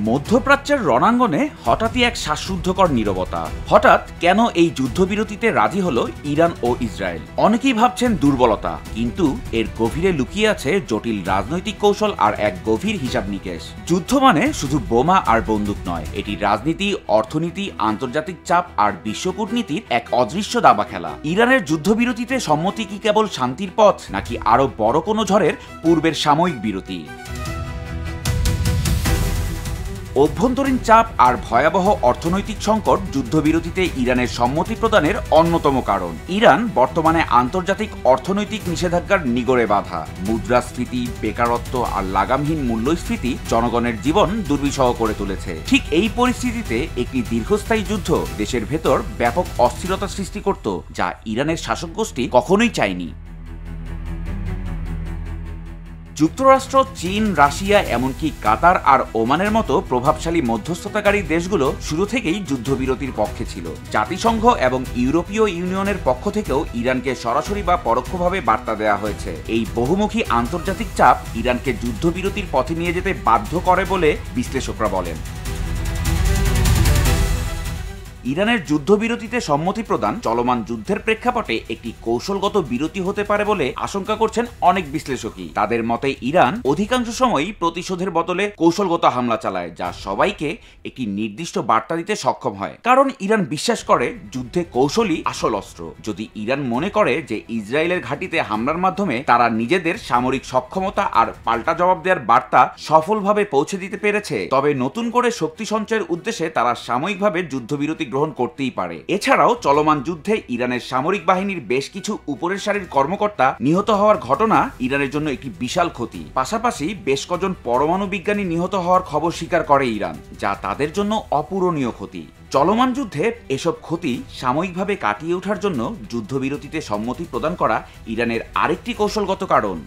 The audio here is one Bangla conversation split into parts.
মধ্যপ্রাচ্যের রণাঙ্গনে হঠাৎই এক শ্বাসরুদ্ধকর নীরবতা। হঠাৎ কেন এই যুদ্ধবিরতিতে রাজি হলো ইরান ও ইসরায়েল? অনেকেই ভাবছেন দুর্বলতা, কিন্তু এর গভীরে লুকিয়ে আছে জটিল রাজনৈতিক কৌশল আর এক গভীর হিসাব নিকেশ। যুদ্ধ মানে শুধু বোমা আর বন্দুক নয়, এটি রাজনীতি, অর্থনীতি, আন্তর্জাতিক চাপ আর বিশ্ব কূটনীতির এক অদৃশ্য দাবা খেলা। ইরানের যুদ্ধবিরতিতে সম্মতি কি কেবল শান্তির পথ, নাকি আরো বড় কোনো ঝড়ের পূর্বের সাময়িক বিরতি? অভ্যন্তরীণ চাপ আর ভয়াবহ অর্থনৈতিক সংকট যুদ্ধবিরতিতে ইরানের সম্মতি প্রদানের অন্যতম কারণ। ইরান বর্তমানে আন্তর্জাতিক অর্থনৈতিক নিষেধাজ্ঞার নিগড়ে বাঁধা। মুদ্রাস্ফীতি, বেকারত্ব আর লাগামহীন মূল্যস্ফীতি জনগণের জীবন দুর্বিষহ করে তুলেছে। ঠিক এই পরিস্থিতিতে একটি দীর্ঘস্থায়ী যুদ্ধ দেশের ভেতর ব্যাপক অস্থিরতা সৃষ্টি করত, যা ইরানের শাসক গোষ্ঠী কখনোই চায়নি। যুক্তরাষ্ট্র, চীন, রাশিয়া, এমনকি কাতার আর ওমানের মতো প্রভাবশালী মধ্যস্থতাকারী দেশগুলো শুরু থেকেই যুদ্ধবিরতির পক্ষে ছিল। জাতিসংঘ এবং ইউরোপীয় ইউনিয়নের পক্ষ থেকেও ইরানকে সরাসরি বা পরোক্ষভাবে বার্তা দেওয়া হয়েছে। এই বহুমুখী আন্তর্জাতিক চাপ ইরানকে যুদ্ধবিরতির পথে নিয়ে যেতে বাধ্য করে বলে বিশ্লেষকরা বলেন। ইরানের যুদ্ধবিরতিতে সম্মতি প্রদান চলমান যুদ্ধের প্রেক্ষাপটে একটি কৌশলগত বিরতি হতে পারে বলে আশঙ্কা করছেন অনেক বিশ্লেষকই। তাদের মতে ইরান অধিকাংশ সময়ই প্রতিশোধের বদলে কৌশলগত হামলা চালায়, যা সবাইকে একটি নির্দিষ্ট বার্তা দিতে সক্ষম হয়। কারণ ইরান বিশ্বাস করে যুদ্ধে কৌশলই আসল অস্ত্র। যদি ইরান মনে করে যে ইসরায়েলের ঘাঁটিতে হামলার মাধ্যমে তারা নিজেদের সামরিক সক্ষমতা আর পাল্টা জবাব দেওয়ার বার্তা সফলভাবে পৌঁছে দিতে পেরেছে, তবে নতুন করে শক্তি সঞ্চয়ের উদ্দেশ্যে তারা সাময়িকভাবে যুদ্ধবিরতি গ্রহণ করতেই পারে। এছাড়াও চলমান যুদ্ধে ইরানের সামরিক বাহিনীর বেশ কিছু উপরের সারির কর্মকর্তা নিহত হওয়ার ঘটনা ইরানের জন্য একটি বিশাল ক্ষতি। পাশাপাশি বেশ কজন পরমাণু বিজ্ঞানী নিহত হওয়ার খবর স্বীকার করে ইরান, যা তাদের জন্য অপূরণীয় ক্ষতি। চলমান যুদ্ধে এসব ক্ষতি সাময়িকভাবে কাটিয়ে ওঠার জন্য যুদ্ধবিরতিতে সম্মতি প্রদান করা ইরানের আরেকটি কৌশলগত কারণ।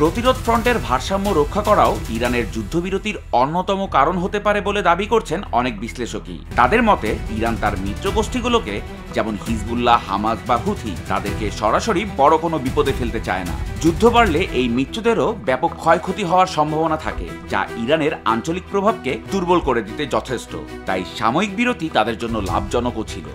প্রতিরোধ ফ্রন্টের ভারসাম্য রক্ষা করাও ইরানের যুদ্ধবিরতির অন্যতম কারণ হতে পারে বলে দাবি করছেন অনেক বিশ্লেষকই। তাদের মতে ইরান তার মিত্র গোষ্ঠীগুলোকে, যেমন হিজবুল্লাহ, হামাস বা হুথি, তাদেরকে সরাসরি বড় কোনো বিপদে ফেলতে চায় না। যুদ্ধ বাড়লে এই মিত্রদেরও ব্যাপক ক্ষয়ক্ষতি হওয়ার সম্ভাবনা থাকে, যা ইরানের আঞ্চলিক প্রভাবকে দুর্বল করে দিতে যথেষ্ট। তাই সাময়িক বিরতি তাদের জন্য লাভজনকও ছিল।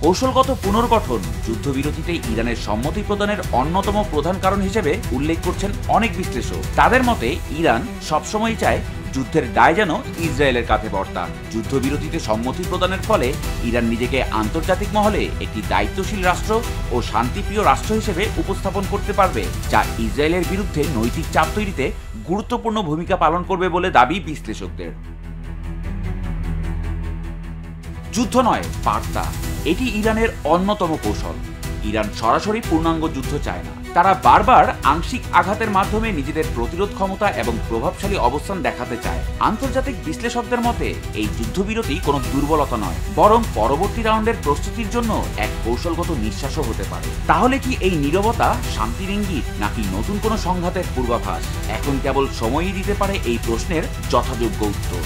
কৌশলগত পুনর্গঠন যুদ্ধবিরতিতে ইরানের সম্মতি প্রদানের অন্যতম প্রধান কারণ হিসেবে উল্লেখ করছেন অনেক বিশ্লেষক। তাদের মতে ইরান সবসময় চায় যুদ্ধের দায় যেন ইসরায়েলের কাঁধে বর্তাক। যুদ্ধবিরতিতে সম্মতি প্রদানের ফলে ইরান নিজেকে আন্তর্জাতিক মহলে একটি দায়িত্বশীল রাষ্ট্র ও শান্তিপ্রিয় রাষ্ট্র হিসেবে উপস্থাপন করতে পারবে, যা ইসরায়েলের বিরুদ্ধে নৈতিক চাপ তৈরিতে গুরুত্বপূর্ণ ভূমিকা পালন করবে বলে দাবি বিশ্লেষকদের। যুদ্ধ নয়, বার্তা, এটি ইরানের অন্যতম কৌশল। ইরান সরাসরি পূর্ণাঙ্গ যুদ্ধ চায় না। তারা বারবার আংশিক আঘাতের মাধ্যমে নিজেদের প্রতিরোধ ক্ষমতা এবং প্রভাবশালী অবস্থান দেখাতে চায়। আন্তর্জাতিক বিশ্লেষকদের মতে এই যুদ্ধবিরতি কোনো দুর্বলতা নয়, বরং পরবর্তী রাউন্ডের প্রস্তুতির জন্য এক কৌশলগত নিঃশ্বাসও হতে পারে। তাহলে কি এই নীরবতা শান্তির ইঙ্গিত, নাকি নতুন কোনো সংঘাতের পূর্বাভাস? এখন কেবল সময়ই দিতে পারে এই প্রশ্নের যথাযোগ্য উত্তর।